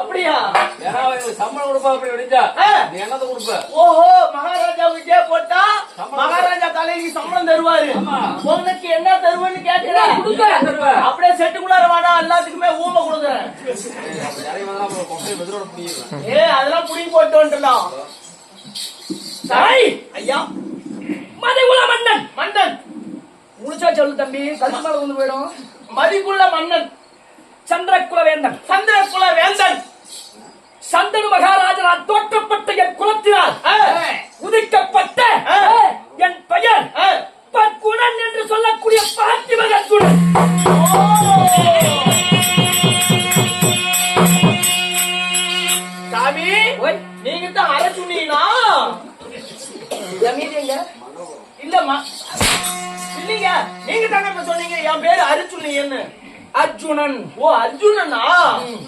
அப்படியா? சம்பளம் கொடுப்பா அப்படி விடிஞ்சா நீ என்னத்தை கொடுப்ப? ஓஹோ, மகாராஜாவுக்கே போட்டா மகாராஜா தலைக்கு சம்பளம் தருவாரு. உனக்கு என்ன தருவன்னு கேட்கிறேன். அப்படியே செட்டுக்குள்ளார வாடா, எல்லாத்துக்குமே ஊமை கொடுக்குறேன். அதெல்லாம் புடி போட்டு வந்துட்டோம். ஐயா மதிக்குள்ள மன்னன். மன்னன் முடிச்சா சொல்லு தம்பி, கருத்து மேல கொண்டு போயிடும். மதிக்குள்ள மன்னன் சந்திரகுல வேந்தன். சந்திரகுல வேந்தன் சந்தனு மகாராஜனால் தோற்றப்பட்ட என் குலத்தினால் உதிக்கப்பட்ட என் பெயர் பற்குணன் என்று சொல்லக்கூடிய பாட்டி மகன் குணன். சாமி, நீங்க தான் அரசுனா இல்லம்மா, இல்லீங்க, நீங்க தானே சொன்னீங்க என் பேரு அர்ஜுனன். அர்ஜுனன். ஓ, அர்ஜுனனா?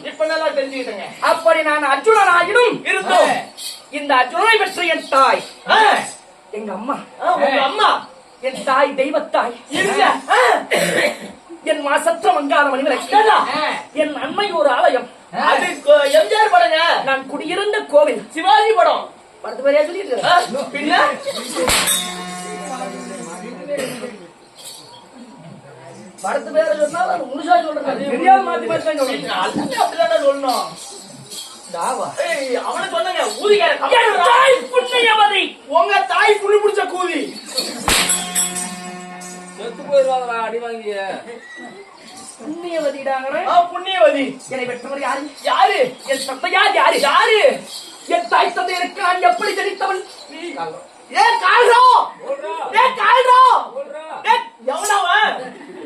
இப்ப நல்லா தெரிஞ்சுக்கிட்டேங்க. அப்படி நான் அர்ஜுனன் ஆகிடும் இருந்தோம். இந்த அர்ஜுனனை பெற்ற என் தாய் எங்க அம்மா. உங்க அம்மா என் தாய் தெய்வத்தாய் இருங்க. என் மாசற்ற மங்காத மணிவிளக்கு என் அன்னை ஒரு ஆலயம். அது எம்ஜிஆர் படங்க. நான் குடியிருந்த கோவில் சிவாஜி படம். படத்து பேரையா சொல்லிட்டு பின்ன படத்து பேர சொன்னா முழுசா சொல்றேன். தெரியாத மாத்தி மாத்தி தான் சொல்றேன். அப்படிதான் சொல்லணும். அவனை சொன்னங்க ஊதிக்கார தாய் புண்ணியவதி. உங்க தாய் புண்ணு பிடிச்ச கூதி செத்து போயிருவாங்களா அடி வாங்கிய புண்ணியவதிடாங்க. புண்ணியவதி. என்னை பெற்றவர் யாரு? யாரு? என் தந்தையார் யாரு? யாரு? என் தாய் தந்தையருக்கு நான் எப்படி ஜனித்தவன்? ஏன் கால்ரோ? ஏன் கால்ரோ? எவ்வளவு?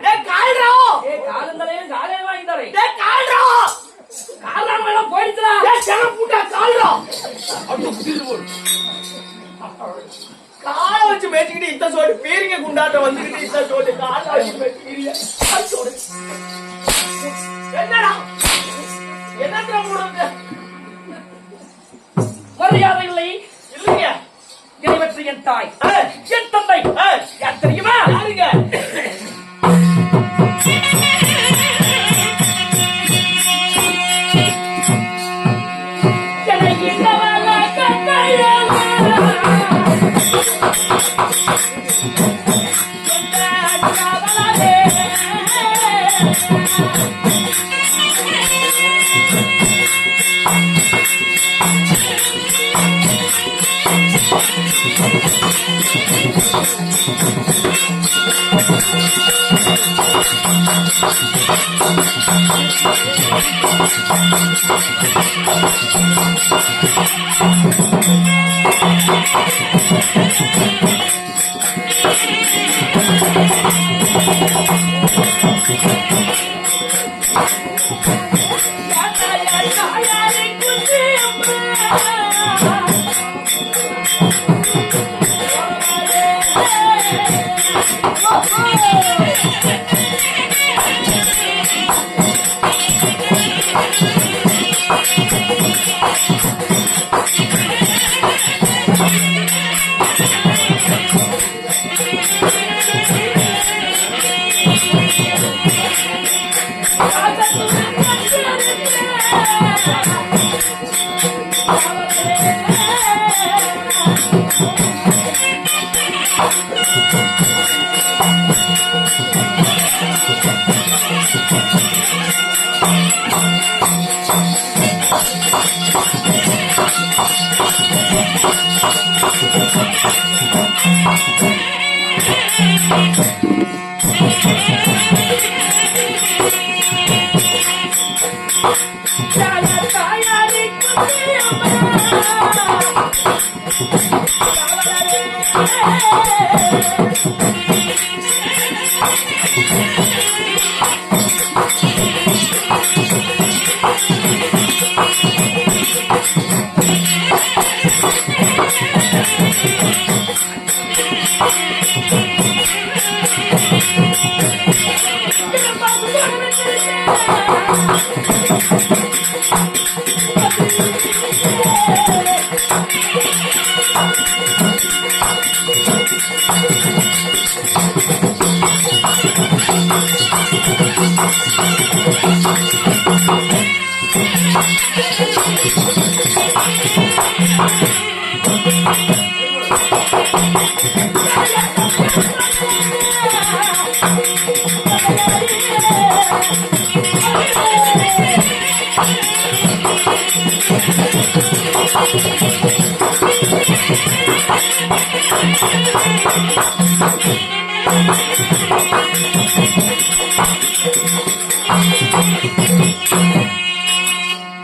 ஏன் கால்ரோ? காலங்களையும் காலையும் வாங்கி தரேன். ஏன் கால்ரோ? காலம் எல்லாம் போயிடுச்சுடா. ஏன் சென பூட்டா கால்ரோ? காலை வச்சு மேய்ச்சிக்கிட்டு இத்த சோடு பேரிங்க குண்டாட்டம் வந்துக்கிட்டு இத்த சோடு காலை வச்சு மேய்ச்சிக்கிறீங்க. என்னடா என்னத்துல மூடுங்க? மரியாதை இல்லை. இல்லைங்க. என்னை பெற்ற என் தாய் என் தந்தை யார் தெரியுமா? யாருங்க?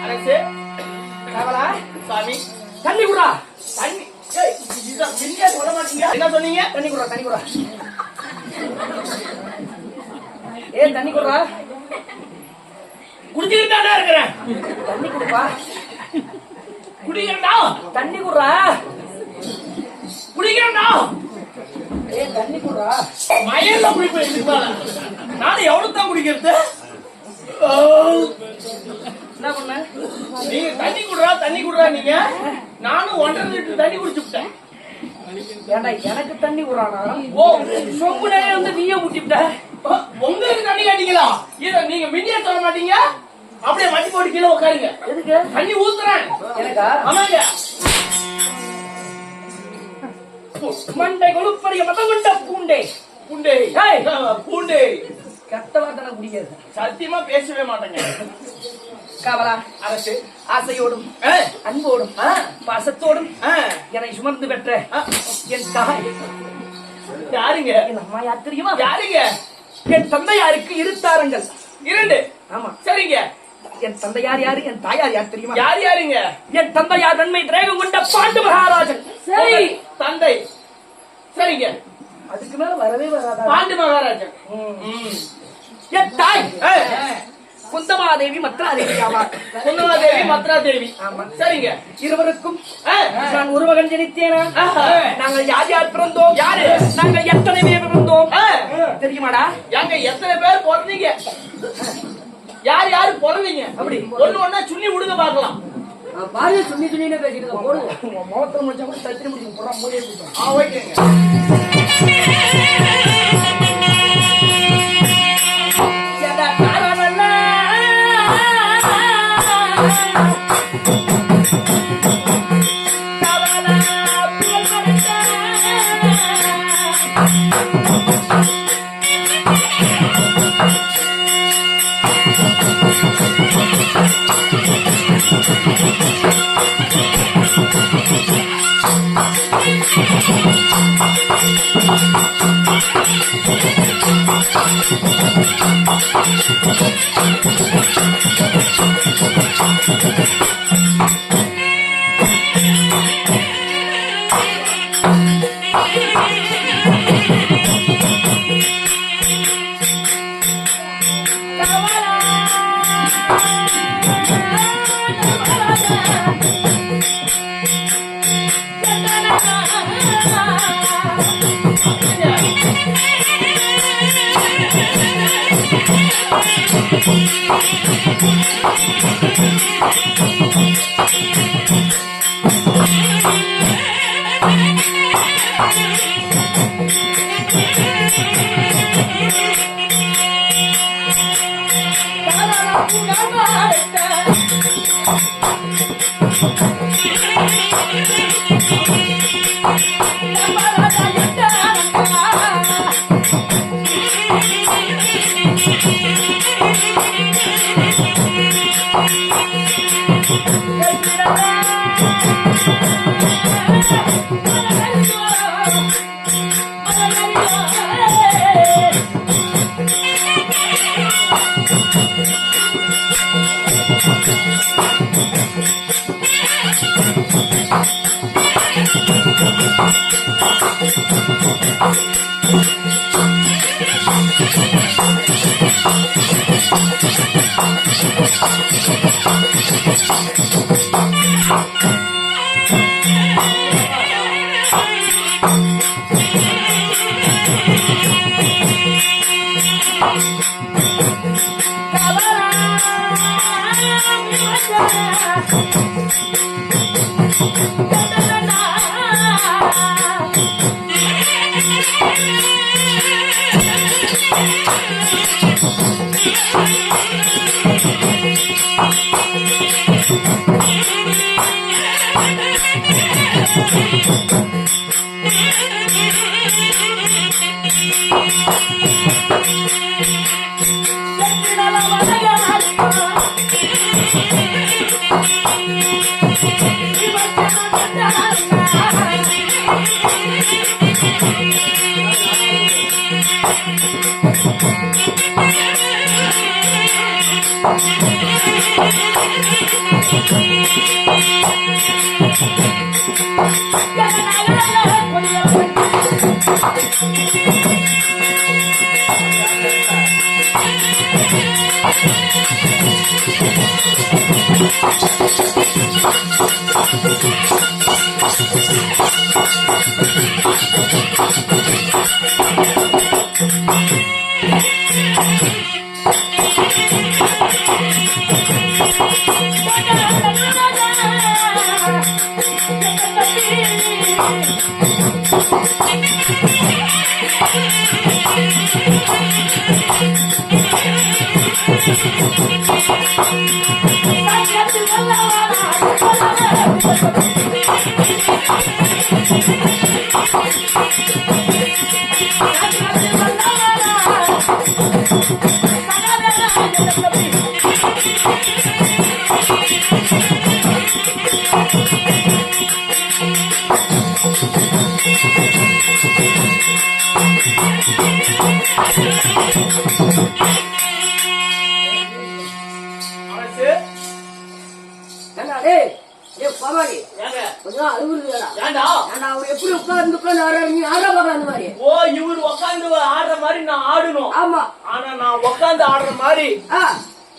அரசே, காவலா, சாமி, தண்ணி குடா. தண்ணி. ஏய், இதான் என்னையா சொல்ல மாட்டீங்க? என்ன சொன்னீங்க? தண்ணி குடா, தண்ணி குடா. ஏ தண்ணி குடா. குடிச்சிட்டு தானே இருக்கிறேன். தண்ணி குடுப்பா. குடிக்கிறேன்டா. தண்ணி குடா. குடிக்கிறேன்டா. ஏ தண்ணி குடா. மயில குடிப்பேன் இதுக்கு மேல. நானும் எவ்வளவு தான் குடிக்கிறது? என்ன பண்ண? நீங்க தண்ணி குடுறா தண்ணி குடுறா நீங்க. நானும் 1.5 லிட்டர் தண்ணி குடிச்சுட்டேன். ஏண்டா எனக்கு தண்ணி குடுறானா? ஓ, சொம்புனே வந்து நீயே முட்டிவிட்ட. உங்களுக்கு தண்ணி காட்டீங்களா? இத நீங்க மின்னியா சொல்ல மாட்டீங்க. அப்படியே மட்டி போட்டு கீழே உட்காருங்க. எதுக்கு? தண்ணி ஊத்துறேன். எனக்கா? ஆமாங்க. மண்டை கொழுப்பறிய மதமண்ட பூண்டே. பூண்டே. ஏய். பூண்டே. கெட்ட வார்த்தை குடிக்கிறது. சத்தியமா பேசவே மாட்டேங்க. காவலா, அரசு, ஆசையோடும் அன்போடும் பாசத்தோடும் என்னை சுமந்து பெற்ற என் தாய் யாருங்க? என் அம்மா யார் தெரியுமா? யாருங்க? என் தந்தையாருக்கு இருத்தாரங்கள் 2. ஆமா, சரிங்க. என் தந்தையார் யாரு, என் தாயார் யார் தெரியுமா? யாருங்க? என் தந்தையார் நன்மை திரேகம் கொண்ட பாண்டு மகாராஜன். சரி, தந்தை. சரிங்க. அதுக்கு மேல வரவே வராதா? பாண்டு மகாராஜன். என் தாய் குந்தமாதேவி மத்ராதேவி ஆவார். குந்தமாதேவி மத்ராதேவி. ஆமா. சரிங்க. இருவருக்கும் நான் ஒரு மகன் ஜனித்தேனா? நாங்கள் யார் யார் பிறந்தோம்? யாரு? நாங்கள் எத்தனை பேர் பிறந்தோம் தெரியுமாடா? எங்க எத்தனை பேர் பிறந்தீங்க? யார் யாரு பிறந்தீங்க? அப்படி ஒண்ணு ஒண்ணா சுண்ணி விடுங்க பாக்கலாம். பாரு சுண்ணி சுண்ணினே பேசிட்டு போடுவோம். முகத்தை முடிச்சா கூட தத்திரி முடிச்சு போடுறோம். மூடியே போடுறோம். ஓகேங்க.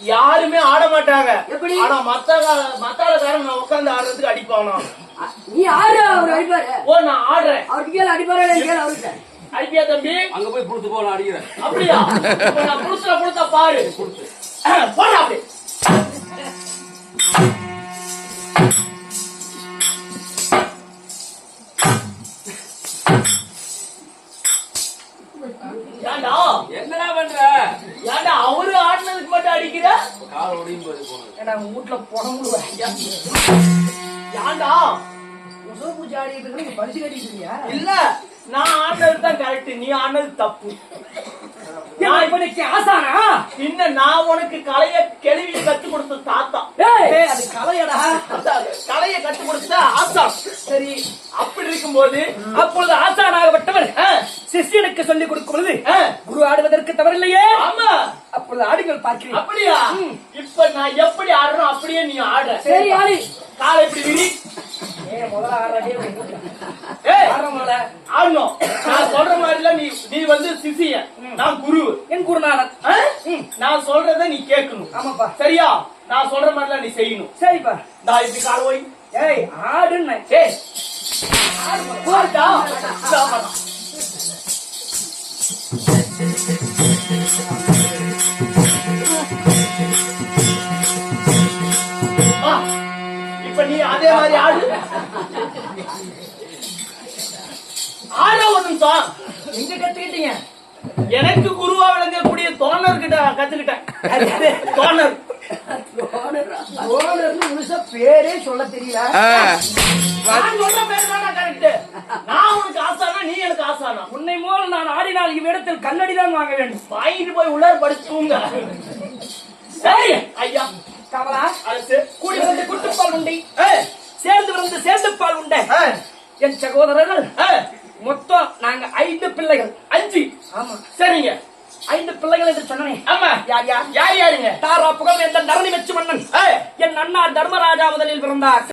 யாருமே ஆட மாட்டாங்க. ஆனா மத்தாளக்காரன் நான் உட்கார்ந்து ஆடுறதுக்கு அடிப்பானா? நீ ஆடு, அவர் அடிப்பாரு. ஓ, நான் ஆடுறேன். அவருக்கு கீழே அடிப்பாரு. அவருக்கு அடிப்பியா தம்பி? அங்க போய் புடிச்சு போல அடிக்கிறேன். அப்படியா? நான் புடிச்சா பாரு. போட அப்படி. என்னடா பண்ற? ஏன்டா அவரு ஆடினதுக்கு மட்டும் அடிக்கிற? கால் ஒடியும் போது போனது. வீட்டுல புடம்புடுவேன். ஏன்டா பூஜை ஆடிட்டு பரிசு கட்டிட்டு இல்ல, நான் ஆடினது தான் கரெக்ட், நீ ஆடினது தப்பு. ஆசானா பின்ன நான் உனக்கு கலைய கேள்வியை கத்து கொடுத்த தாத்தா. அது கலையடா. கலைய கத்து கொடுத்த ஆசான். சரி, அப்படி இருக்கும்போது அப்பொழுது ஆசானாகப்பட்டவர் சிஷ்யனுக்கு சொல்லிக் கொடுக்கும் பொழுது குரு ஆடுவதற்கு தவறில்லையே. ஆமா, அப்பொழுது ஆடுங்கள் பார்க்கிறேன். அப்படியா? இப்ப இப்ப நான் எப்படி ஆடுறோம் அப்படியே நீ ஆடுற. சரி ஆடு. காலை இப்படி விரி. முதல்ல ஆடுறதே ஆடணும். நான் சொல்ற மாதிரில நீ வந்து சிசிய, நான் குரு. என் குருநாதன். நான் சொல்றத நீ கேட்கணும். ஆமாப்பா. சரியா? நான் சொல்ற மாதிரில நீ செய்யணும். சரிப்பா. நான் இப்படி கால் போய் ஏய் ஆடுன்னு. ஏய் ஆடுடா. இப்ப நீ அதே மாதிரி ஆடு. ஆட ஒரு நிமிஷம். எங்க கத்துக்கிட்டீங்க? எனக்கு குருவா விளங்கக்கூடிய தோணர் கிட்ட கத்துக்கிட்டேன். தோணர் முழுசா பேரே சொல்ல தெரியல. நான் சொல்ற பேர் தானே கரெக்ட். நான் உனக்கு ஆசானா, நீ எனக்கு ஆசானா? உன்னை மூலம் நான் ஆடினால் இவ்விடத்தில் கல்லடிதான் வாங்க வேண்டும். வாங்கிட்டு போய் உள்ளார படிச்சுங்க. சரி ஐயா. கமலா அரசு கூடி வந்து குட்டுப்பால் உண்டை, சேர்ந்து வந்து சேர்ந்து பால் உண்டை. என் சகோதரர்கள் மொத்தம் நாங்க 5 பிள்ளைகள். 5? ஆமா. சரிங்க. 5 பிள்ளைகள் என்று சொன்னேன். ஆமா. யார் யார்? யாருங்க? தாரா புகழ் என்ற நரணி வெச்சு மன்னன் என் அண்ணா தர்மராஜா முதலில் பிறந்தார்.